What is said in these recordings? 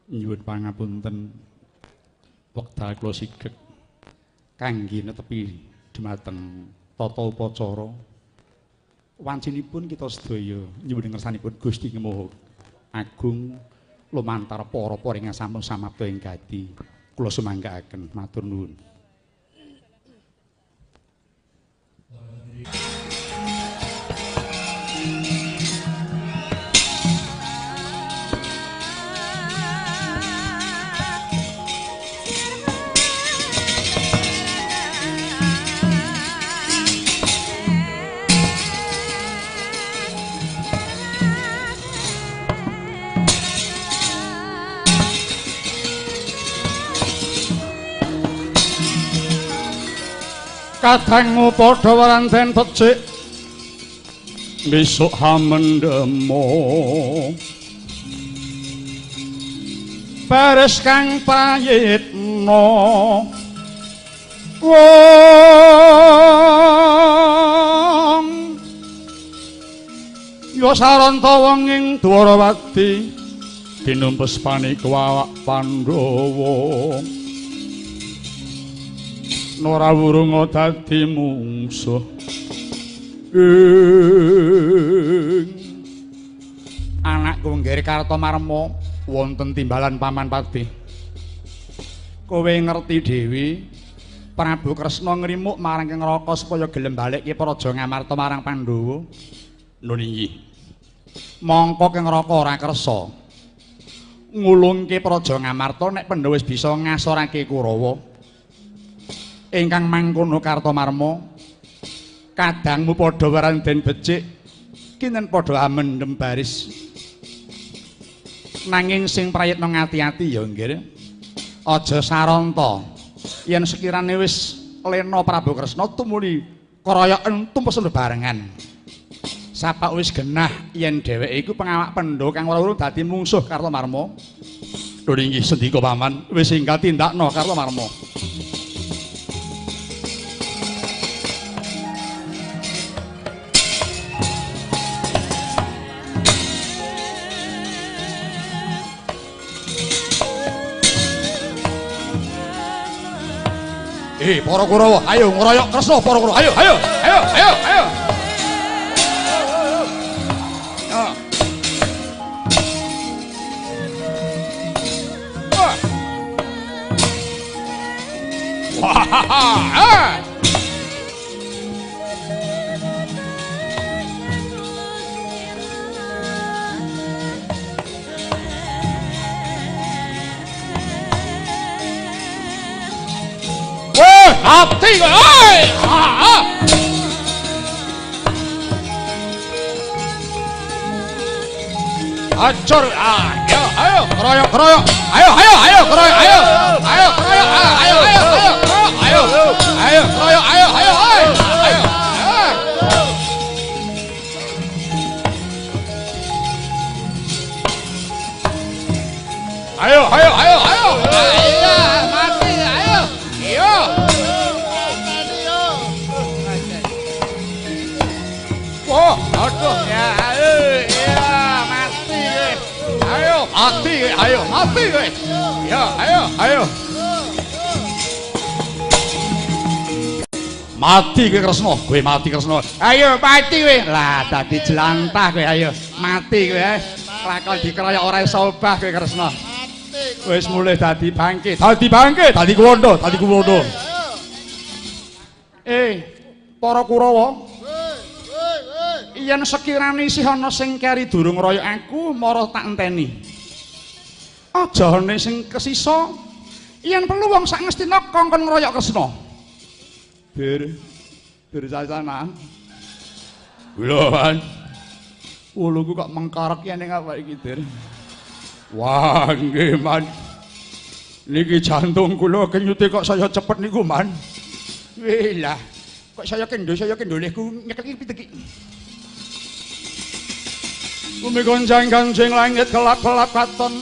Nyuwun pangapunten wekdal kula sigeg kangge netepi dhumateng tata upacara wancinipun kita sedaya nyuwun ngersanipun Gusti Maha Agung lumantar para-para ingkang sampun samapta ing gati kula sumanggaaken matur nuwun. Kadangmu padha waranten becik besok hamendemo bares kang prayitna wong ya saranta wong ing Dwarawati dinumpes panika awak Pandhawa Nora wurunga dadi mungsuh anakku nggih Kartomarma wonten timbalan Paman Pati kowe ngerti dhewe Prabu Kresna ngrimuk marang Ngraka supaya gelem balikke Praja Ngamarta marang Pandhawa nun inggih mongko Ngraka ora kersa ngulungke Praja Ngamarta nek Pandhawa wis bisa ngasorake Kurawa ingkang mangkono Kartomarma kadangmu padha waranden becik kinten padha amendem baris nanging sing prayitna ngati-ati ya nggih aja saranta yen sekirane wis lena Prabu Kresna tumuli karayan tumpes bebarengan sapak wis genah yen dheweke iku pengawak Pandhawa kang ora urung dadi mungsuh Kartomarma lho inggih sendika Paman wis enggal tindakna Kartomarma. Para Kurawa, ayo ngroyok Kresna para Kurawa. Ayo. Mati kowe. Oi! Acor. Ayo, keroyok. Ayo, keroyok. Ayo, keroyok. Ayo, keroyok. Ayo. Mati, ayo. Iyo. Wah, aduh ya, mati kowe. Ayo, mati kowe. Ya, ayo. Mati kowe Kresna, kowe mati Kresna. Ayo mati kowe. Lah dadi jelantah kowe ayo. Mati kowe. Lakon dikeroyok ora iso obah kowe Kresna. Wis mulih dadi bangkit, dadi kuwondo. Para Kurawa. Yen sekirane isih ana sing keri durung ngroyok aku, mara tak enteni. Aja ana sing kesisa. Yen perlu wong sak ngestina kongkon ngroyok Kresna. Bir sasana. Lho, Man. Wuluku kok mengkarek yen ning awake iki, Dir. Wah, nggih, Man. Niki jantung kula kenyute kok saya cepet niku, Man. Lah, kok saya kendo lehku nyekel pitik. Bumi goncang kancing langit kelap-kelap katon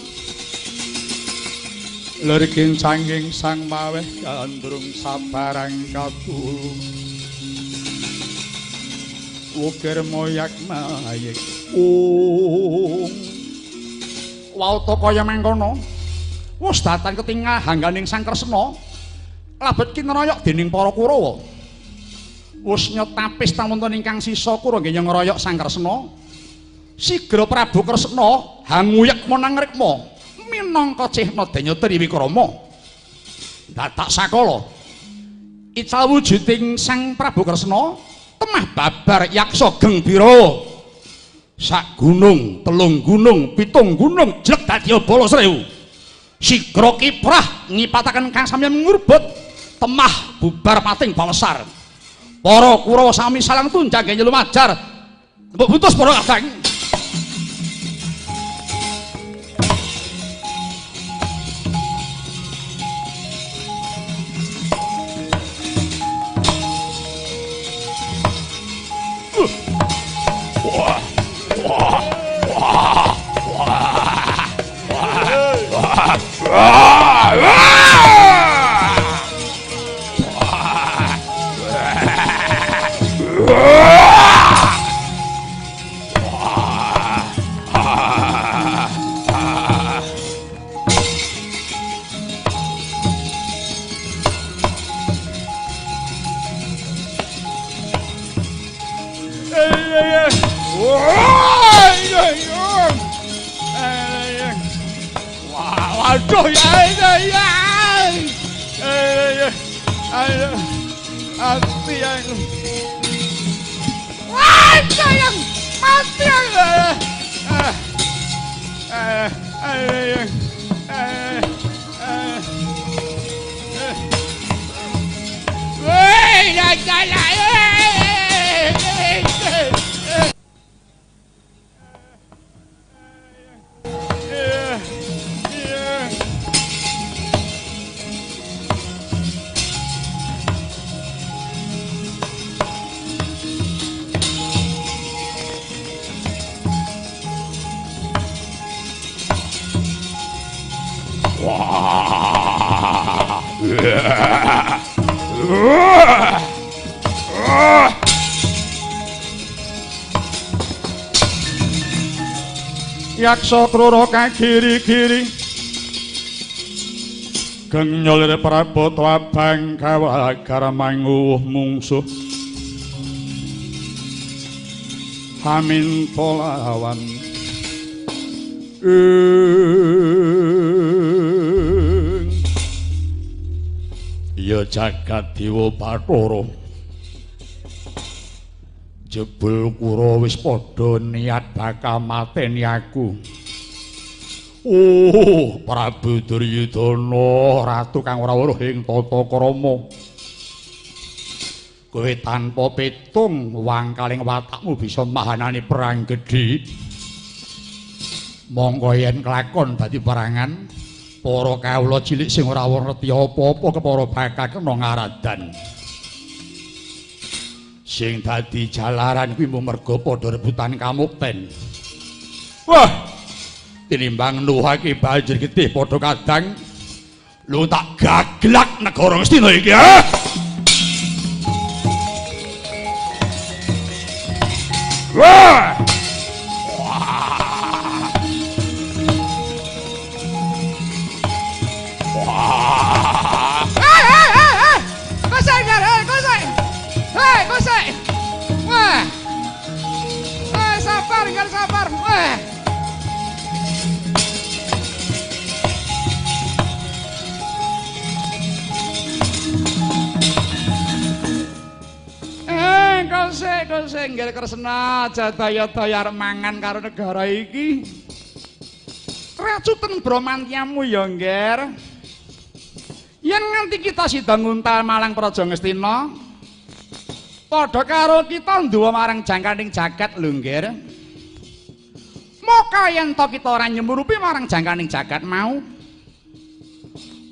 lir kincanging sang maweh gandrung sabarang katulung wukir moyak mayik wauta kaya mangkono wis datang ketinggal hangganing Sang Kresna labet kinroyok dening para Kurawa. Wis nyetapis tamunten ingkang sisa kura nggih ngroyok Sang Kresna. Sigra Prabu Kresna hanguyek menang rikma minangka cihna denya Triwikrama. Dadak sakala ical wujuding Sang Prabu Kresna temah babar yaksa Gengbira. Sak gunung, telung gunung, pitung gunung jlek dadi bala srewu. Sigra kiprah ngipataken kang samya ngurbut temah bubar pating balesar. Para Kurawa sami salang tunjang nggih lumajar. Mbok butus para kadang. Waduh ya. Mati yang. Wah, sayang. Mati yang. Yaksa Krura kagiri-giri gengnyolir Praboto abang kawagar manguwuh mungsuh hamin polawan ya jagat dewa Bathara jebul Kurawa wis padha niat bakal mateni aku. Oh, Prabu Duryudana, ratu kang ora weruh ing tata krama. Kowe tanpa pitung wangkaling watakmu bisa mahanani perang gedhe. Monggo yen kelakon dadi perangan, para kawula cilik sing ora ngerti apa-apa kepara bakal kena ngaradan. Sing dadi jalaran kuwi mung merga padha rebutan kamukten. Wah, tinimbang nuhake banjir getih padha kadang lu tak gaglak negara Ngastina iki ha. Wah! Sabar. Wah. Kose nggih Kresna jadaya-daya mangan karo negara iki. Racuten bromantiamu ya, Ngger. Yen nganti kita sida nguntal malang Praja Ngastina, padha karo kita nduwa marang jangkaning jagat lho, Ngger. Maka yen to kita ora nyemurupi marang jangkaning jagat mau,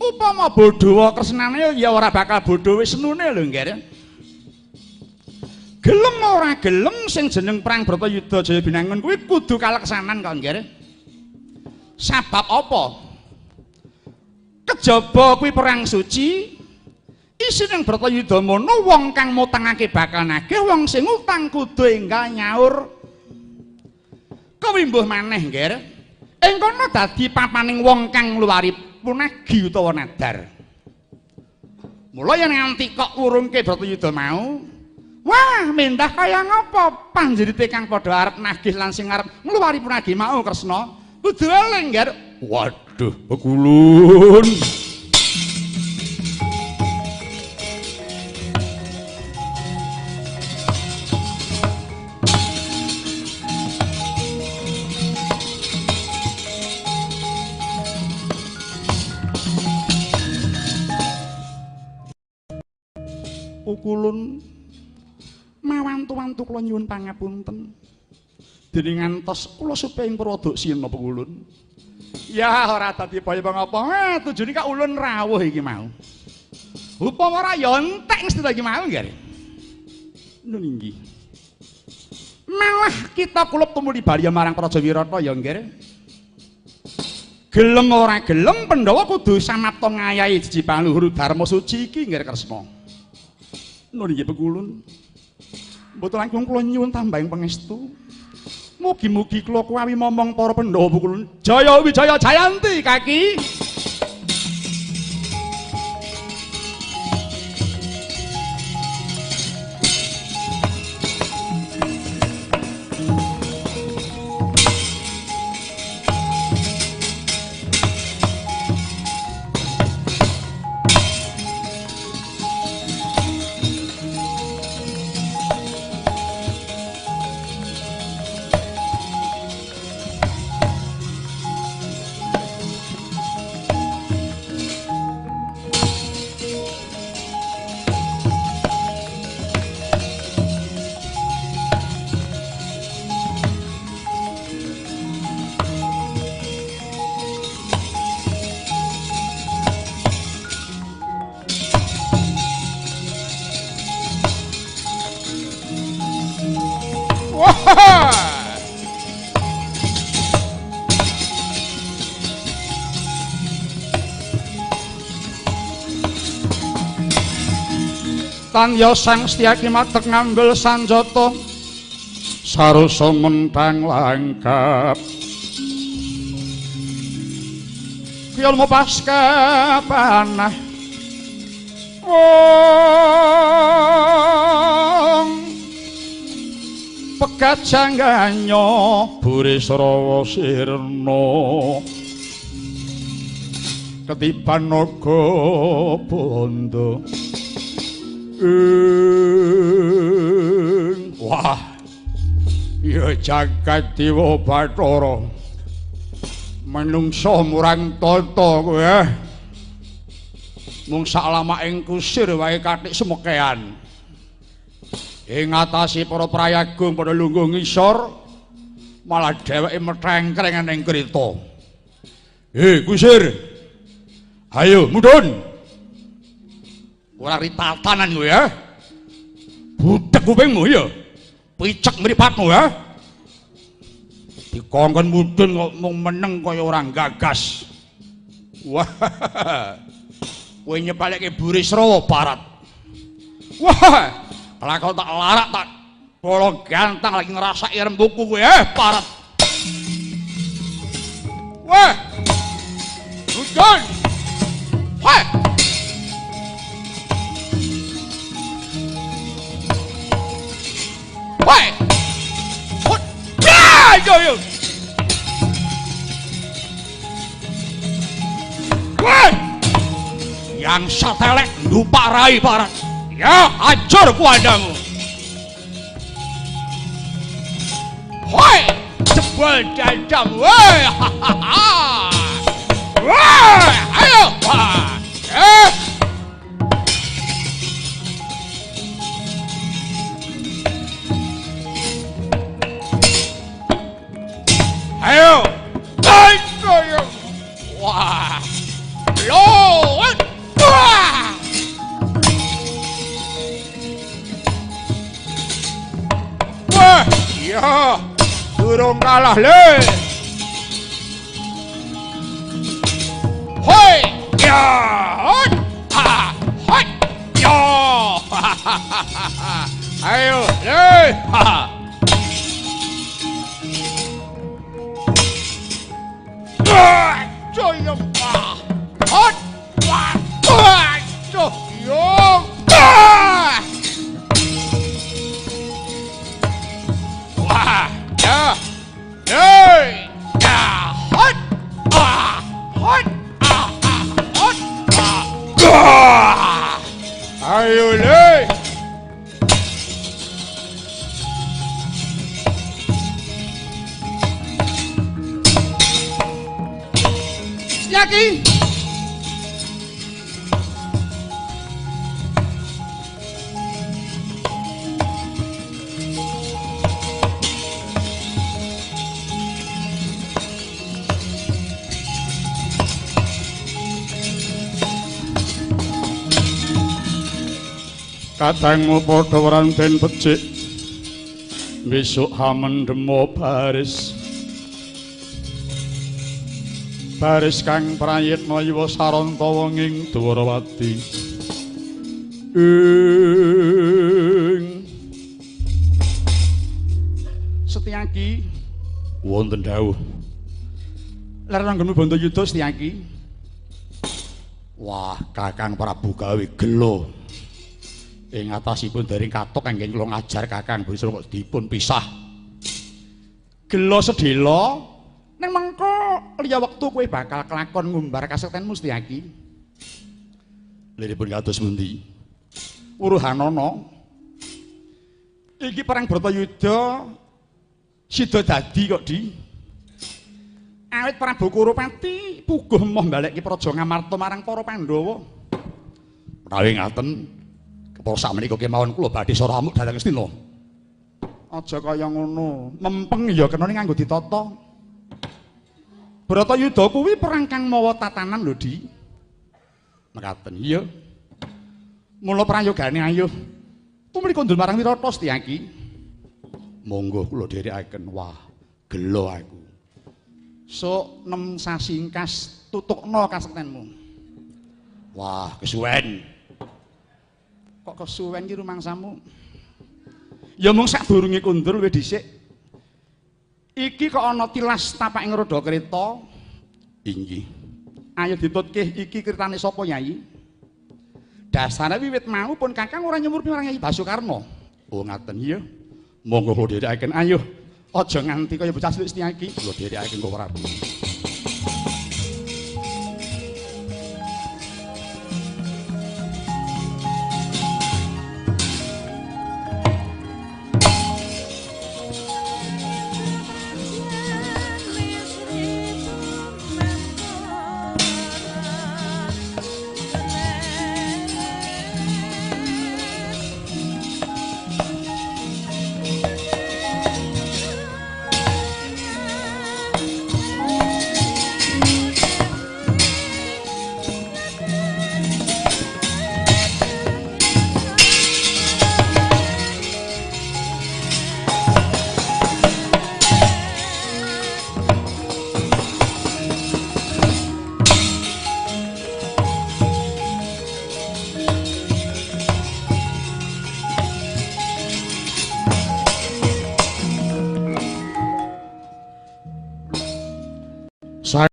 upama bodhowa Kresnane ya ora bakal bodho Wisnune lho, Ngger. Gelem ora gelem sing jeneng perang Bratayuda Jaya Binangun kuwi kudu kaleksanan kok, Ngger. Sabab apa? Kejaba kuwi perang suci, isine Bratayuda mono wong kang mutangake bakal nagih, wong sing utang kudu enggal nyaur. Kewimbuh maneh, Ngger. Ing kono dadi papaning wong kang ngluwari punagi utawa nadar. Mula yen nganti kok urungke Bratayuda mau, wah mendah kaya ngapa panjrite kang padha arep nagih lan sing arep ngluwari punagi mau Kresna. Kudu eling, Nger. Waduh, Bekulun. Ukulun mawantu-wantu kula nyuwun pangapunten. Dening ngantos kula suping Praduk Sina Pekulun. Ya ora dadi baya apa. Tujune kak ulun rawuh iki mau. Upama ora ya entek mesti iki mau, Nggih. Nun inggih. Malah kita kulup tumuli bali marang Praja Wirata ya, Nggih. Gelem ora gelem Pandhawa kudu samapta ngayahi jejibang luhur Dharma suci iki, Nggih Kresna. Nun inggih Pekulun. Mboten langkung kula nyuwun tambahing pangestu. Mugi-mugi kula kuwi momong para Pandhawa Pekulun. Jaya Wijaya Jayanti kaki. Tan ya sang Setyaki matek ngambil sanjata sarusa mentang langkap kiyalmu pasca panah wong pegat jangganyo Burisrawa sirna ketiban naga bondo. Wah, ya jagat Dewa Bathara menungso murang tata kowe mung saklamaking kusir wae kathik semekean ing ngatasi para prayagung padha lungguh ngisor malah dheweke metrengkreng ning krita. Kusir, ayo mudhun. Ora ritatanan kowe ya. Budhek kupingmu ya. Picek mripatmu ya. Dikongkon mudhun kok mung meneng kaya ora gagas. Wah. Kowe nyepalekke Burisrawa Barat. Wah. Lah kok tak larak tak bolo gantang lagi ngrasaki rembuku kowe Barat. Wah. Mudhun. Wah. Woi! Yo! Woi! Yang satelek nduparai Barat. Ya, hancur kuandamu. Woi! Jebol dandam. Woi! Woi! Ayo! Wah! Ayo, ayo, wah, lowat, wah, wah, ya, durung kalah le, hoi, ya, hoi, ya, ayo, le, Joyong Setyaki. Katengmu padha wranten becik besok hamendemo baris baris kang prayitna yiwa sarantawa ing Dwarawati Setyaki wonten dawuh ler anggenmu Bantayuda Setyaki. Wah, Kakang Prabu gawe gelo ing atasipun dereng katok kangge kula ngajar Kakang bisa kok dipun pisah. Gelo sedhela ning mengko liya wektu kowe bakal kelakon ngumbar kasektenmu Setyaki. Liripun kados pundi? Wuruhanana. Iki perang Bratayuda sida dadi kok Di. Awit Prabu Kurupati puguh emoh mbaleki Praja Ngamarta marang para Pandhawa. Menawi ngaten kepala sakmenika kemawon kula badhe sora amuk dhateng Astina. Aja kaya ngono, mempeng ya kena nganggo ditata. Bratayuda kuwi perang kang mawa tatanan lho Di. Mekaten iya. Mula prayogane ayo tumrih kondul marang Wirata Setyaki. Monggo kula dherekaken. Wah, gelo aku. Sok 6 sasi ingkas tutukna kasektenmu. Wah, kesuwen. Kok kesuwen ki rumangsamu? Ya mung sadurunge kundur wis dhisik. Iki kok ana tilas tapaking roda kreta. Inggih. Ayo ditutke iki kritane sapa Nyai? Dasare wiwit mau pun Kakang ora nyemur marang Nyai Basukarna. Oh ngaten iya. Monggo kula dherekaken ayo. Aja nganti kaya bocah cilik Setyaki. Kula dherekaken kok Prabu.